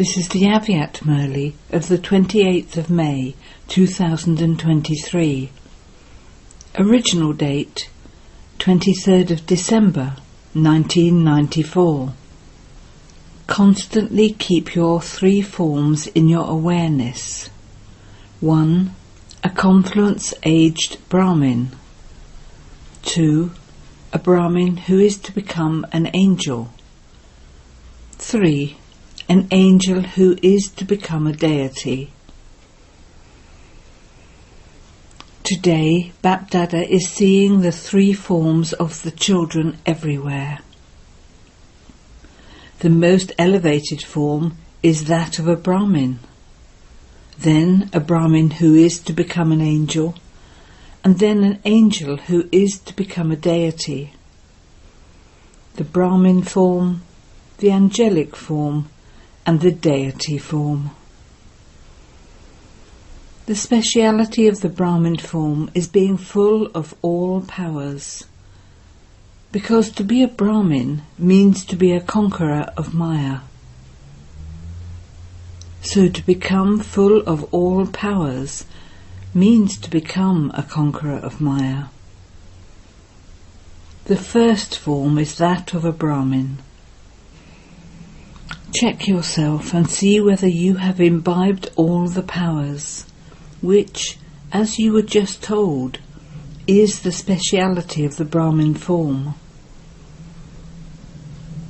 This is the Aviat MURLI of the 28th of May 2023. Original date 23rd of December 1994. Constantly keep your three forms in your awareness. 1. A confluence-aged Brahmin. 2. A Brahmin who is to become an angel. 3. An angel who is to become a deity. Today, Bapdada is seeing the three forms of the children everywhere. The most elevated form is that of a Brahmin, then a Brahmin who is to become an angel, and then an angel who is to become a deity. The Brahmin form, the angelic form, and the deity form. The speciality of the Brahmin form is being full of all powers, because to be a Brahmin means to be a conqueror of Maya. So to become full of all powers means to become a conqueror of Maya. The first form is that of a Brahmin. Check yourself and see whether you have imbibed all the powers, which, as you were just told, is the speciality of the Brahmin form.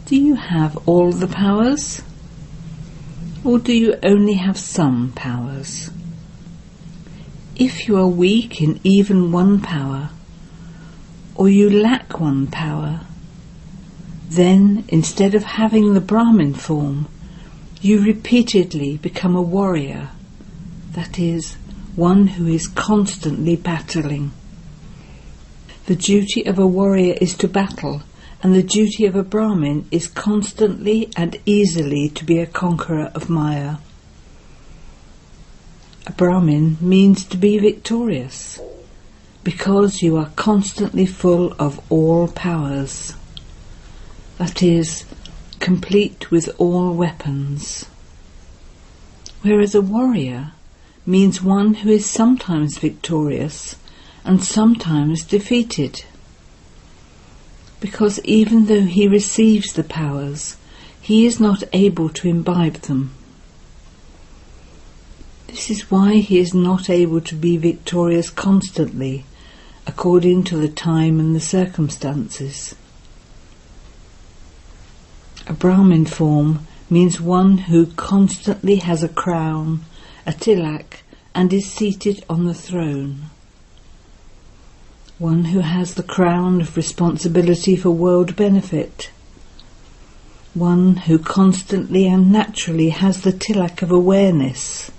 Do you have all the powers? Or do you only have some powers? If you are weak in even one power, or you lack one power, then, instead of having the Brahmin form, you repeatedly become a warrior, that is, one who is constantly battling. The duty of a warrior is to battle, and the duty of a Brahmin is constantly and easily to be a conqueror of Maya. A Brahmin means to be victorious, because you are constantly full of all powers. That is, complete with all weapons. Whereas a warrior means one who is sometimes victorious and sometimes defeated. Because even though he receives the powers, he is not able to imbibe them. This is why he is not able to be victorious constantly, according to the time and the circumstances. A Brahmin form means one who constantly has a crown, a tilak, and is seated on the throne. One who has the crown of responsibility for world benefit. One who constantly and naturally has the tilak of awareness.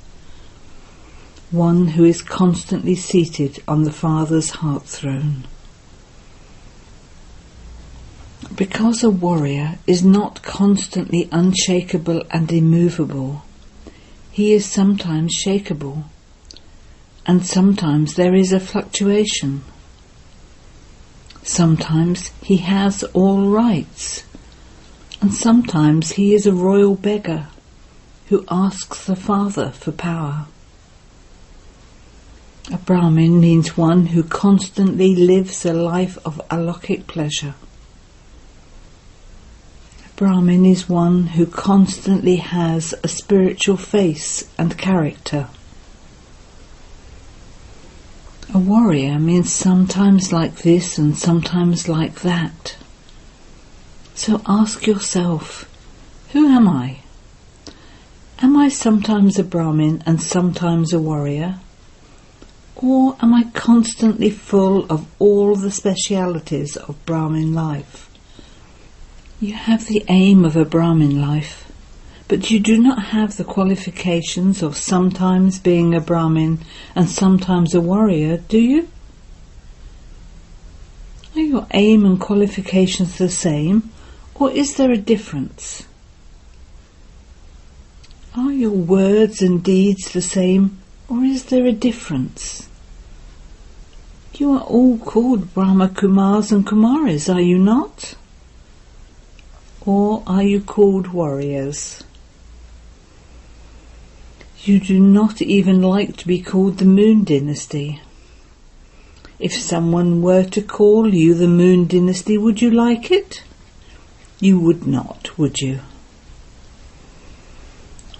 One who is constantly seated on the Father's heart throne. Because a warrior is not constantly unshakable and immovable, he is sometimes shakeable, and sometimes there is a fluctuation. Sometimes he has all rights, and sometimes he is a royal beggar who asks the Father for power. A Brahmin means one who constantly lives a life of alokik pleasure. Brahmin is one who constantly has a spiritual face and character. A warrior means sometimes like this and sometimes like that. So ask yourself, who am I? Am I sometimes a Brahmin and sometimes a warrior? Or am I constantly full of all the specialities of Brahmin life? You have the aim of a Brahmin life, but you do not have the qualifications of sometimes being a Brahmin and sometimes a warrior, do you? Are your aim and qualifications the same, or is there a difference? Are your words and deeds the same, or is there a difference? You are all called Brahma Kumars and Kumaris, are you not? Or are you called warriors? You do not even like to be called the Moon Dynasty. If someone were to call you the Moon Dynasty, would you like it? You would not, would you?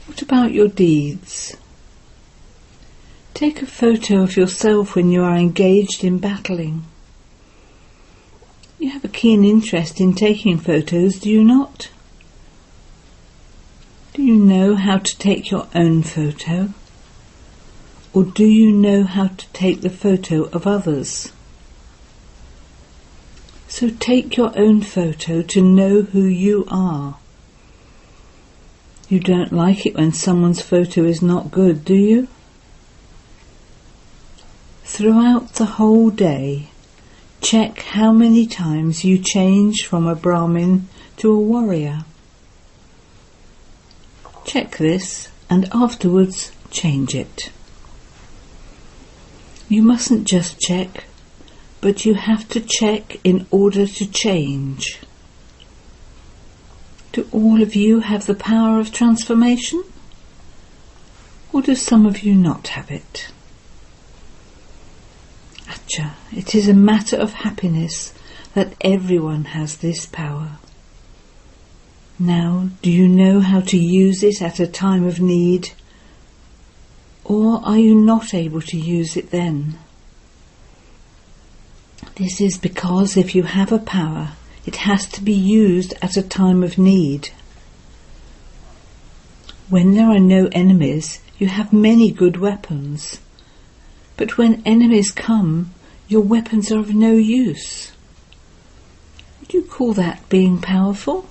What about your deeds? Take a photo of yourself when you are engaged in battling. You have a keen interest in taking photos, do you not? Do you know how to take your own photo? Or do you know how to take the photo of others? So take your own photo to know who you are. You don't like it when someone's photo is not good, do you? Throughout the whole day, check how many times you change from a Brahmin to a warrior. Check this and afterwards change it. You mustn't just check, but you have to check in order to change. Do all of you have the power of transformation? Or do some of you not have it? Acha, it is a matter of happiness that everyone has this power. Now, do you know how to use it at a time of need? Or are you not able to use it then? This is because if you have a power, it has to be used at a time of need. When there are no enemies, you have many good weapons. But when enemies come, your weapons are of no use. Would you call that being powerful?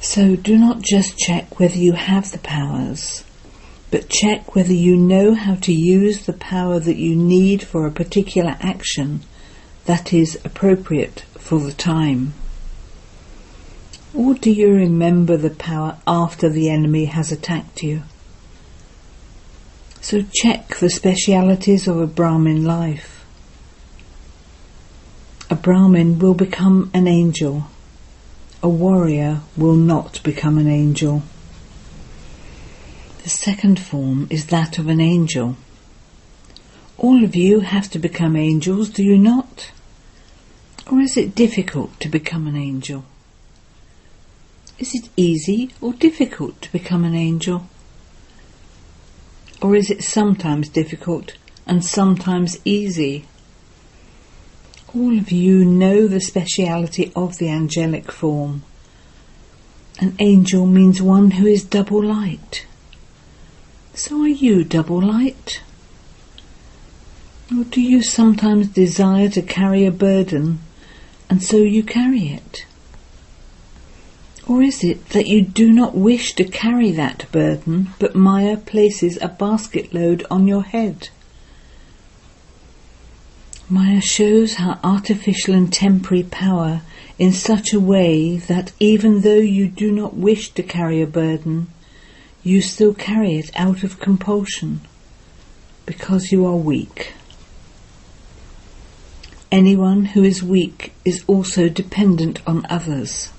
So do not just check whether you have the powers, but check whether you know how to use the power that you need for a particular action that is appropriate for the time. Or do you remember the power after the enemy has attacked you? So check the specialities of a Brahmin life. A Brahmin will become an angel. A warrior will not become an angel. The second form is that of an angel. All of you have to become angels, do you not? Or is it difficult to become an angel? Is it easy or difficult to become an angel? Or is it sometimes difficult and sometimes easy? All of you know the speciality of the angelic form. An angel means one who is double light. So are you double light? Or do you sometimes desire to carry a burden, and so you carry it? Or is it that you do not wish to carry that burden, but Maya places a basket load on your head? Maya shows her artificial and temporary power in such a way that even though you do not wish to carry a burden, you still carry it out of compulsion, because you are weak. Anyone who is weak is also dependent on others.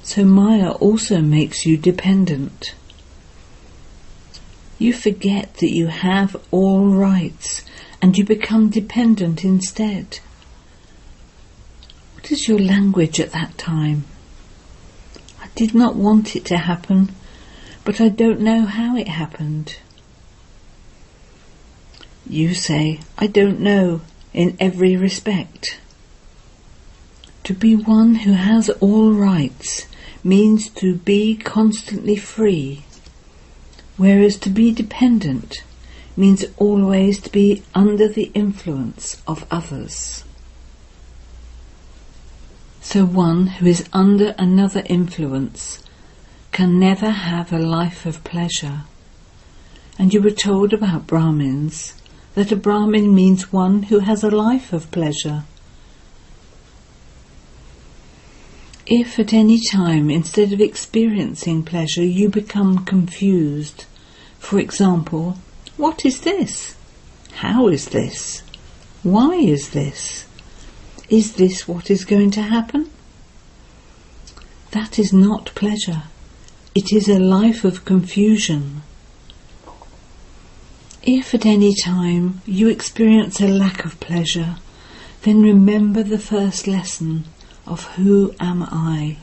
So Maya also makes you dependent. You forget that you have all rights and you become dependent instead. What is your language at that time? I did not want it to happen, but I don't know how it happened. You say, I don't know, in every respect. To be one who has all rights means to be constantly free, whereas to be dependent means always to be under the influence of others. So one who is under another influence can never have a life of pleasure. And you were told about Brahmins that a Brahmin means one who has a life of pleasure. If at any time, instead of experiencing pleasure, you become confused, for example, what is this? How is this? Why is this? Is this what is going to happen? That is not pleasure, it is a life of confusion. If at any time you experience a lack of pleasure, then remember the first lesson of who am I?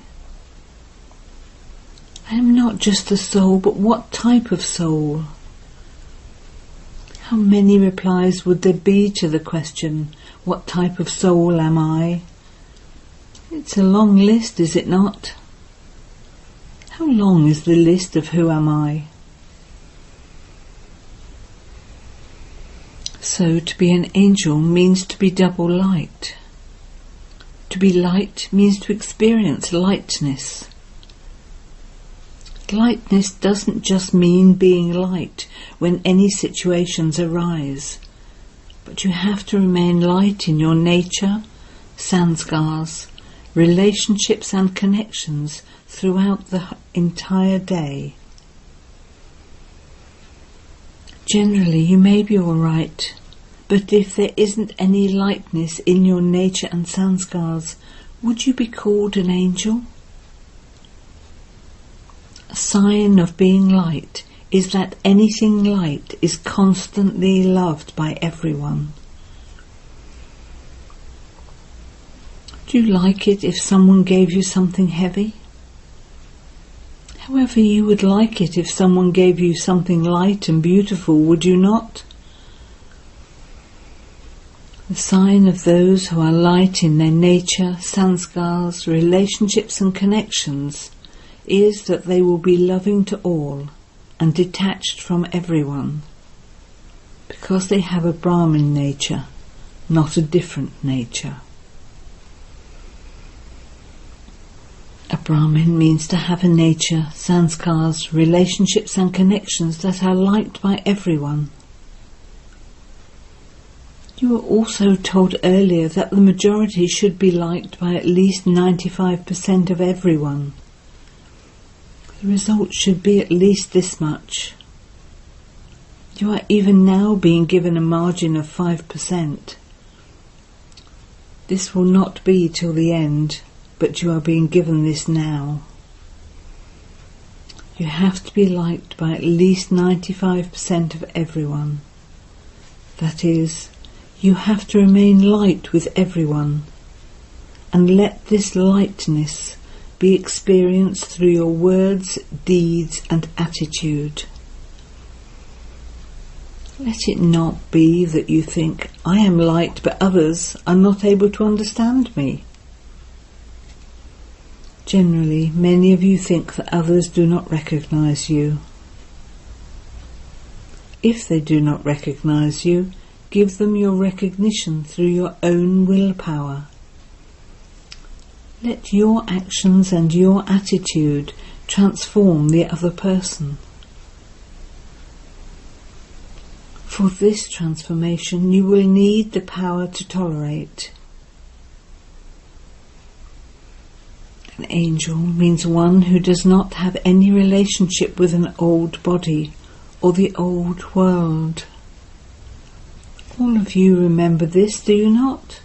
I am not just a soul, but what type of soul? How many replies would there be to the question, what type of soul am I? It's a long list, is it not? How long is the list of who am I? So to be an angel means to be double light. To be light means to experience lightness. Lightness doesn't just mean being light when any situations arise, but you have to remain light in your nature, sanskars, relationships and connections throughout the entire day. Generally you may be all right, but if there isn't any lightness in your nature and sanskars, would you be called an angel? A sign of being light is that anything light is constantly loved by everyone. Do you like it if someone gave you something heavy? However, you would like it if someone gave you something light and beautiful, would you not? The sign of those who are light in their nature, sanskars, relationships and connections is that they will be loving to all and detached from everyone, because they have a Brahmin nature, not a different nature. A Brahmin means to have a nature, sanskars, relationships and connections that are liked by everyone. You were also told earlier that the majority should be liked by at least 95% of everyone. The result should be at least this much. You are even now being given a margin of 5%. This will not be till the end, but you are being given this now. You have to be liked by at least 95% of everyone. That is, you have to remain light with everyone, and let this lightness be experienced through your words, deeds and attitude. Let it not be that you think, I am light but others are not able to understand me. Generally, many of you think that others do not recognize you. If they do not recognize you, give them your recognition through your own willpower. Let your actions and your attitude transform the other person. For this transformation, you will need the power to tolerate. An angel means one who does not have any relationship with an old body or the old world. All of you remember this, do you not?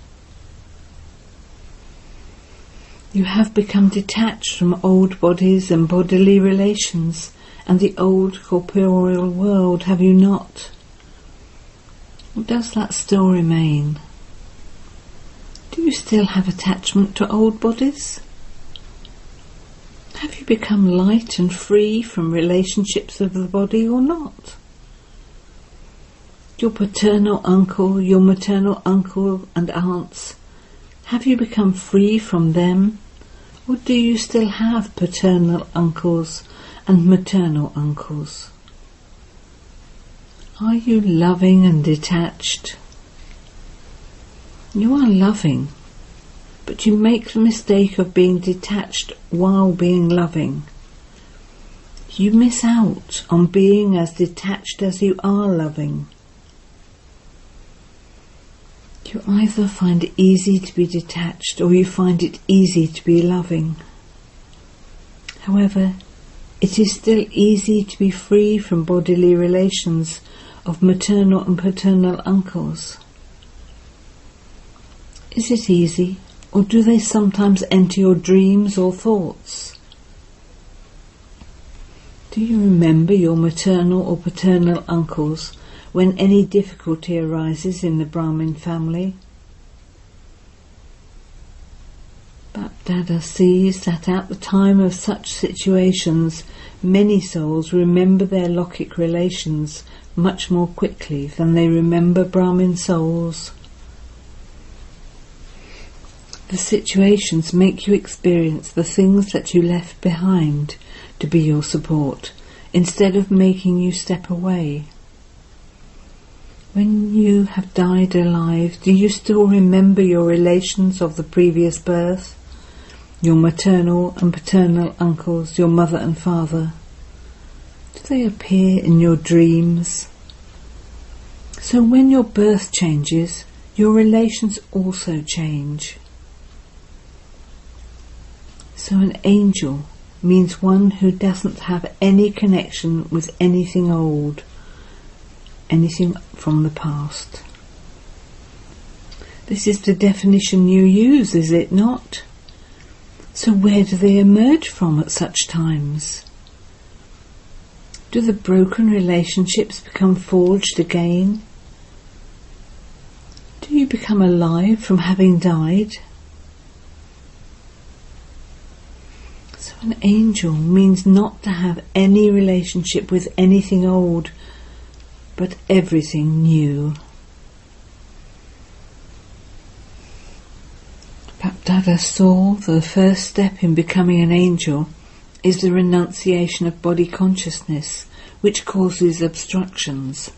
You have become detached from old bodies and bodily relations and the old corporeal world, have you not? Or does that still remain? Do you still have attachment to old bodies? Have you become light and free from relationships of the body or not? Your paternal uncle, your maternal uncle and aunts, have you become free from them? Or do you still have paternal uncles and maternal uncles? Are you loving and detached? You are loving, but you make the mistake of being detached while being loving. You miss out on being as detached as you are loving. You either find it easy to be detached or you find it easy to be loving. However, it is still easy to be free from bodily relations of maternal and paternal uncles. Is it easy, or do they sometimes enter your dreams or thoughts? Do you remember your maternal or paternal uncles when any difficulty arises in the Brahmin family? Bapdada sees that at the time of such situations, many souls remember their Lokik relations much more quickly than they remember Brahmin souls. The situations make you experience the things that you left behind to be your support, instead of making you step away. When you have died alive, do you still remember your relations of the previous birth? Your maternal and paternal uncles, your mother and father? Do they appear in your dreams? So when your birth changes, your relations also change. So an angel means one who doesn't have any connection with anything old, anything from the past. This is the definition you use, is it not? So where do they emerge from at such times? Do the broken relationships become forged again? Do you become alive from having died? So an angel means not to have any relationship with anything old, but everything new. Bapdada saw the first step in becoming an angel is the renunciation of body consciousness, which causes obstructions.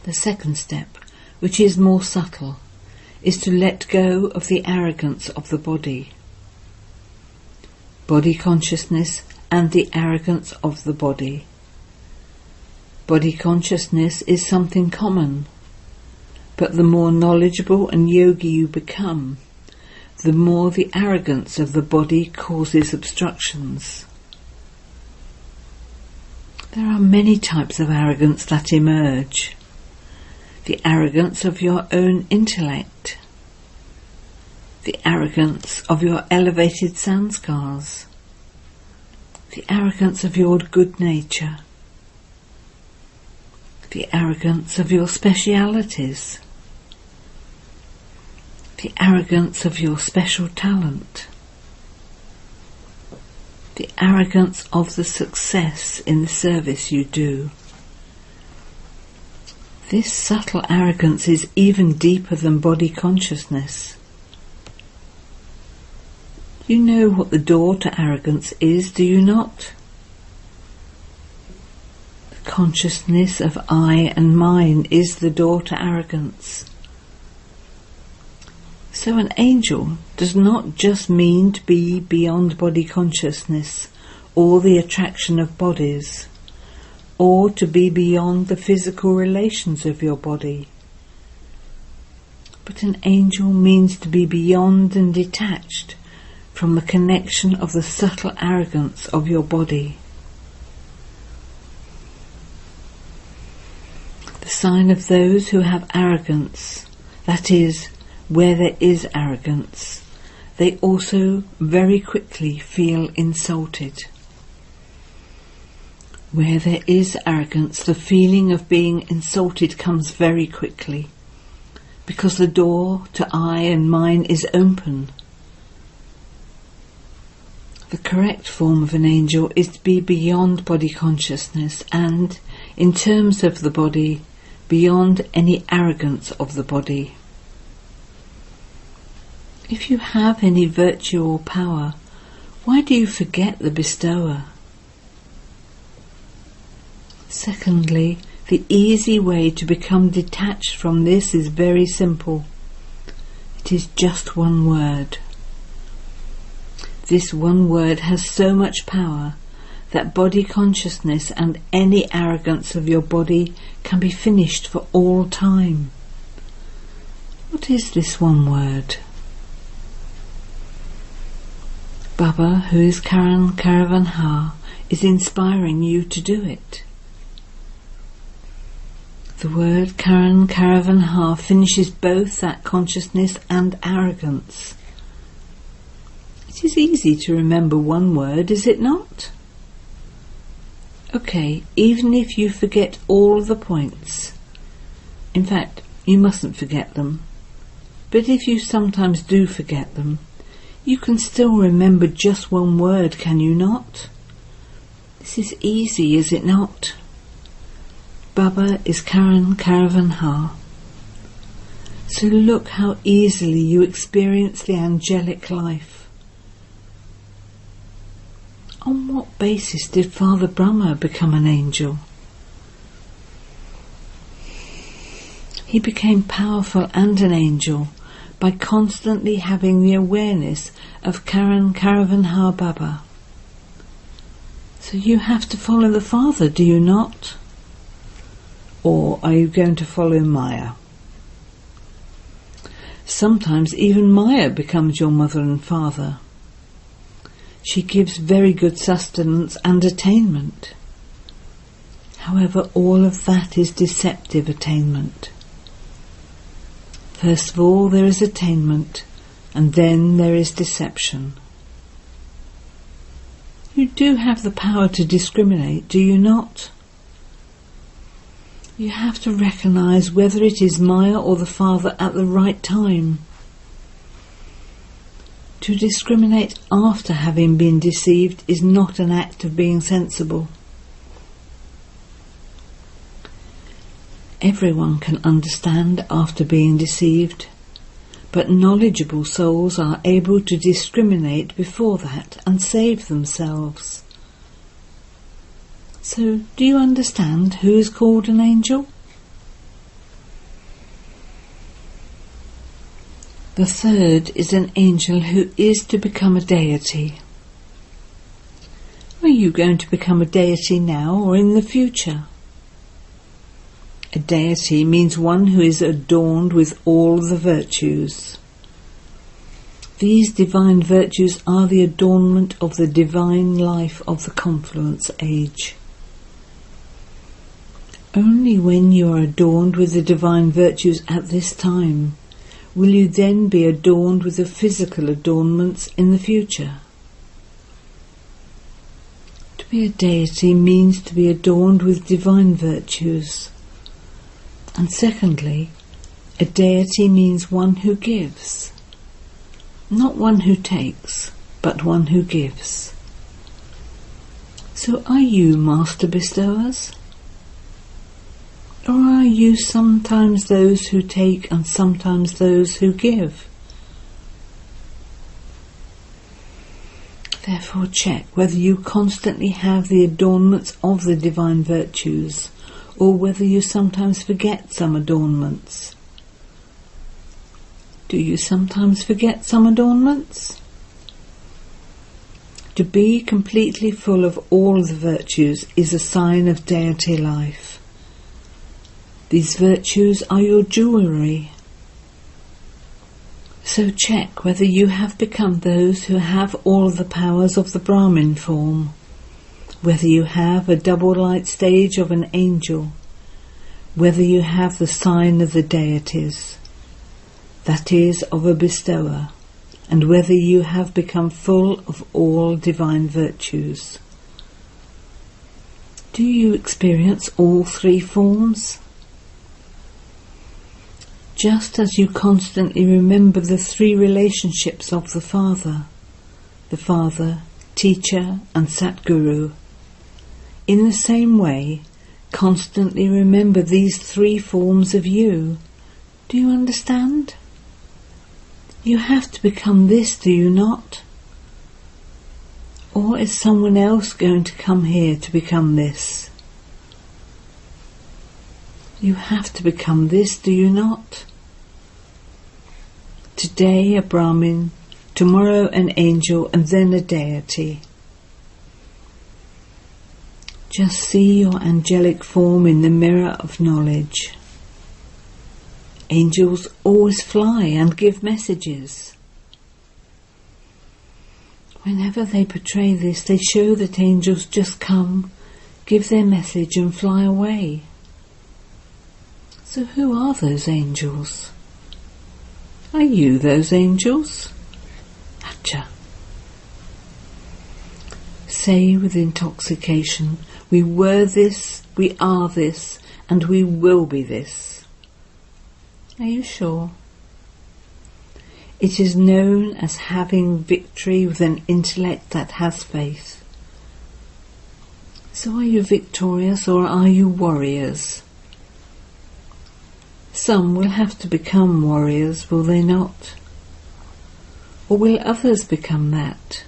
The second step, which is more subtle, is to let go of the arrogance of the body. Body consciousness and the arrogance of the body. Body consciousness is something common, but the more knowledgeable and yogi you become, the more the arrogance of the body causes obstructions. There are many types of arrogance that emerge. The arrogance of your own intellect, the arrogance of your elevated sanskars, the arrogance of your good nature, the arrogance of your specialities, the arrogance of your special talent, the arrogance of the success in the service you do. This subtle arrogance is even deeper than body consciousness. You know what the door to arrogance is, do you not? The consciousness of I and mine is the door to arrogance. So an angel does not just mean to be beyond body consciousness or the attraction of bodies, or to be beyond the physical relations of your body. But an angel means to be beyond and detached from the connection of the subtle arrogance of your body. The sign of those who have arrogance, that is, where there is arrogance, they also very quickly feel insulted. Where there is arrogance, the feeling of being insulted comes very quickly, because the door to I and mine is open. The correct form of an angel is to be beyond body consciousness and, in terms of the body, beyond any arrogance of the body. If you have any virtue or power, why do you forget the bestower? Secondly, the easy way to become detached from this is very simple. It is just one word. This one word has so much power that body consciousness and any arrogance of your body can be finished for all time. What is this one word? Baba, who is Karan Karavanha, is inspiring you to do it. The word Karan Karavanha finishes both that consciousness and arrogance. It is easy to remember one word, is it not? Okay, even if you forget all the points, in fact, you mustn't forget them, but if you sometimes do forget them, you can still remember just one word, can you not? This is easy, is it not? Baba is Karan Caravan Ha. So look how easily you experience the angelic life. On what basis did Father Brahma become an angel? He became powerful and an angel by constantly having the awareness of Karan Caravan Ha Baba. So you have to follow the Father, do you not? Or are you going to follow Maya? Sometimes even Maya becomes your mother and father. She gives very good sustenance and attainment. However, all of that is deceptive attainment. First of all, there is attainment, and then there is deception. You do have the power to discriminate, do you not? You have to recognize whether it is Maya or the Father at the right time. To discriminate after having been deceived is not an act of being sensible. Everyone can understand after being deceived, but knowledgeable souls are able to discriminate before that and save themselves. So, do you understand who is called an angel? The third is an angel who is to become a deity. Are you going to become a deity now or in the future? A deity means one who is adorned with all the virtues. These divine virtues are the adornment of the divine life of the confluence age. Only when you are adorned with the divine virtues at this time will you then be adorned with the physical adornments in the future. To be a deity means to be adorned with divine virtues. And secondly, a deity means one who gives. Not one who takes, but one who gives. So are you master bestowers? Or are you sometimes those who take and sometimes those who give? Therefore check whether you constantly have the adornments of the divine virtues, or whether you sometimes forget some adornments. Do you sometimes forget some adornments? To be completely full of all the virtues is a sign of deity life. These virtues are your jewellery. So check whether you have become those who have all the powers of the Brahmin form, whether you have a double light stage of an angel, whether you have the sign of the deities, that is, of a bestower, and whether you have become full of all divine virtues. Do you experience all three forms? Just as you constantly remember the three relationships of the Father, Teacher and Satguru, in the same way, constantly remember these three forms of you. Do you understand? You have to become this, do you not? Or is someone else going to come here to become this? You have to become this, do you not? Today a Brahmin, tomorrow an angel, and then a deity. Just see your angelic form in the mirror of knowledge. Angels always fly and give messages. Whenever they portray this, they show that angels just come, give their message and fly away. So who are those angels? Are you those angels? Acha. Say with intoxication, We were this, we are this, and we will be this. Are you sure? It is known as having victory with an intellect that has faith. So are you victorious, or are you warriors? Some will have to become warriors, will they not? Or will others become that?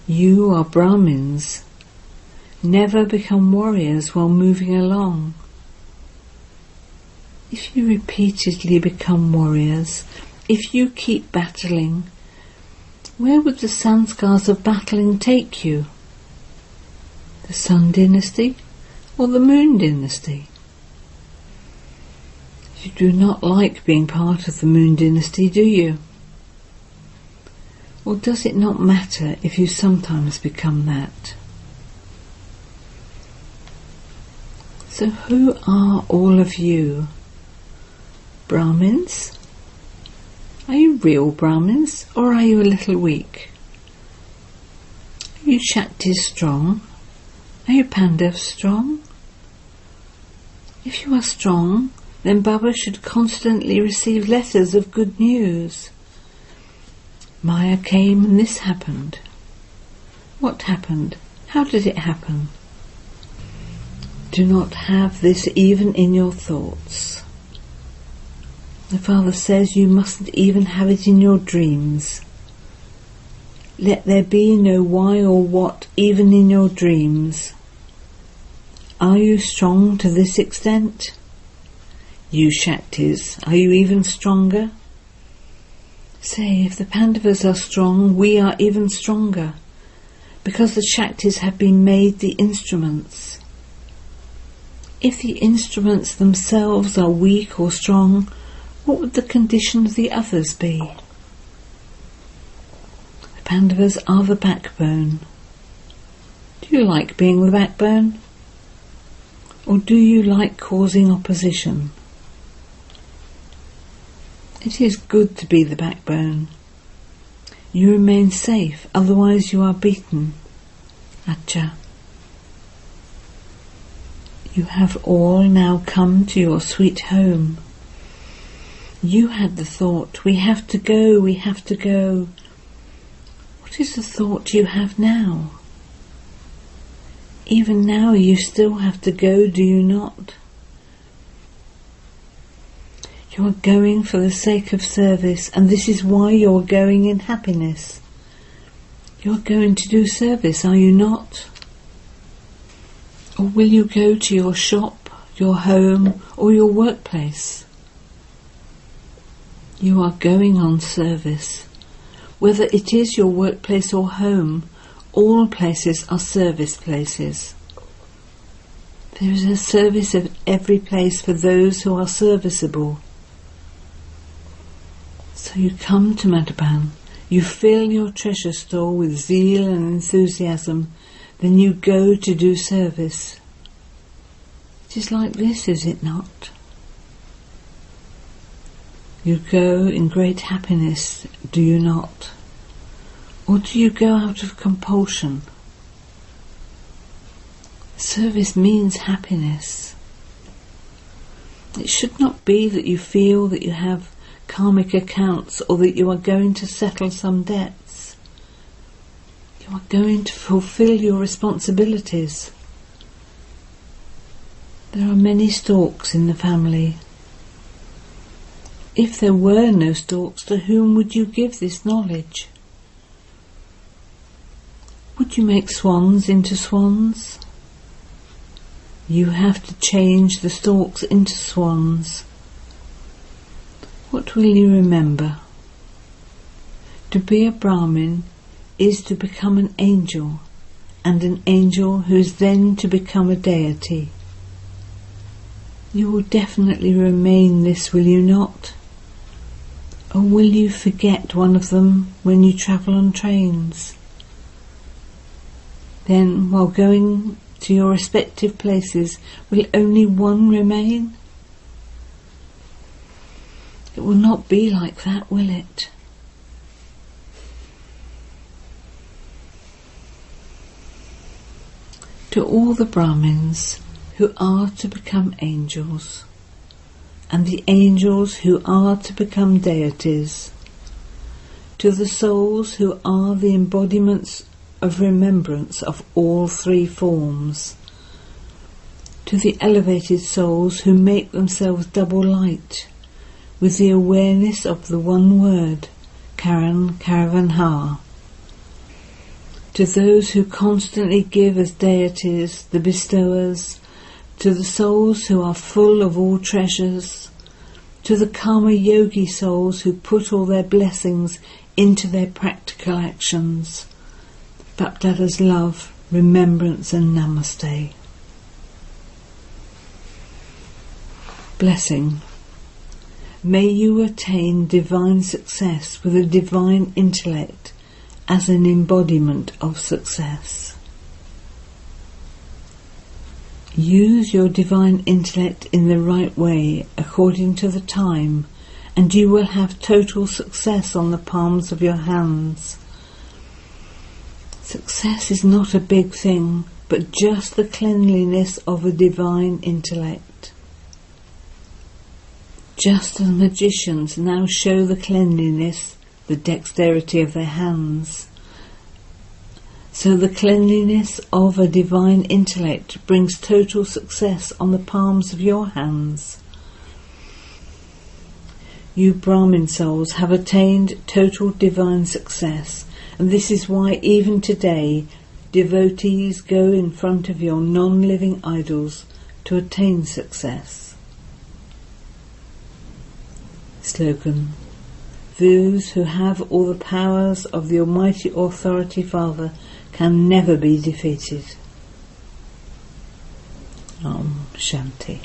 You are Brahmins. Never become warriors while moving along. If you repeatedly become warriors, if you keep battling, where would the sanskars of battling take you? The Sun Dynasty or the Moon Dynasty? You do not like being part of the Moon Dynasty, do you? Or does it not matter if you sometimes become that? So who are all of you? Brahmins? Are you real Brahmins, or are you a little weak? Are you Shaktis strong? Are you Pandavas strong? If you are strong, then Baba should constantly receive letters of good news. Maya came and this happened. What happened? How did it happen? Do not have this even in your thoughts. The Father says you mustn't even have it in your dreams. Let there be no why or what even in your dreams. Are you strong to this extent? You Shaktis, are you even stronger? Say, if the Pandavas are strong, we are even stronger, because the Shaktis have been made the instruments. If the instruments themselves are weak or strong, what would the condition of the others be? The Pandavas are the backbone. Do you like being the backbone? Or do you like causing opposition? It is good to be the backbone. You remain safe, otherwise you are beaten. Acha. You have all now come to your sweet home. You had the thought, we have to go, we have to go. What is the thought you have now? Even now you still have to go, do you not? You are going for the sake of service, and this is why you are going in happiness. You are going to do service, are you not? Or will you go to your shop, your home, or your workplace? You are going on service. Whether it is your workplace or home, all places are service places. There is a service of every place for those who are serviceable. So you come to Madhaban, you fill your treasure store with zeal and enthusiasm, then you go to do service. It is like this, is it not? You go in great happiness, do you not? Or do you go out of compulsion? Service means happiness. It should not be that you feel that you have karmic accounts or that you are going to settle some debts. You are going to fulfill your responsibilities. There are many storks in the family. If there were no storks, to whom would you give this knowledge? Would you make swans into swans? You have to change the storks into swans. What will you remember? To be a Brahmin is to become an angel, and an angel who is then to become a deity. You will definitely remain this, will you not? Or will you forget one of them when you travel on trains? Then, while going to your respective places, will only one remain? It will not be like that, will it? To all the Brahmins who are to become angels, and the angels who are to become deities, to the souls who are the embodiments of remembrance of all three forms, to the elevated souls who make themselves double light with the awareness of the one word, Karan Karavanha, to those who constantly give as deities, the bestowers, to the souls who are full of all treasures, to the karma yogi souls who put all their blessings into their practical actions. Bapdada's love, remembrance and namaste. Blessing. May you attain divine success with a divine intellect as an embodiment of success. Use your divine intellect in the right way according to the time, and you will have total success on the palms of your hands. Success is not a big thing, but just the cleanliness of a divine intellect. Just as magicians now show the cleanliness, the dexterity of their hands, so the cleanliness of a divine intellect brings total success on the palms of your hands. You Brahmin souls have attained total divine success, and this is why even today devotees go in front of your non-living idols to attain success. Slogan. Those who have all the powers of the Almighty Authority Father can never be defeated. Om Shanti.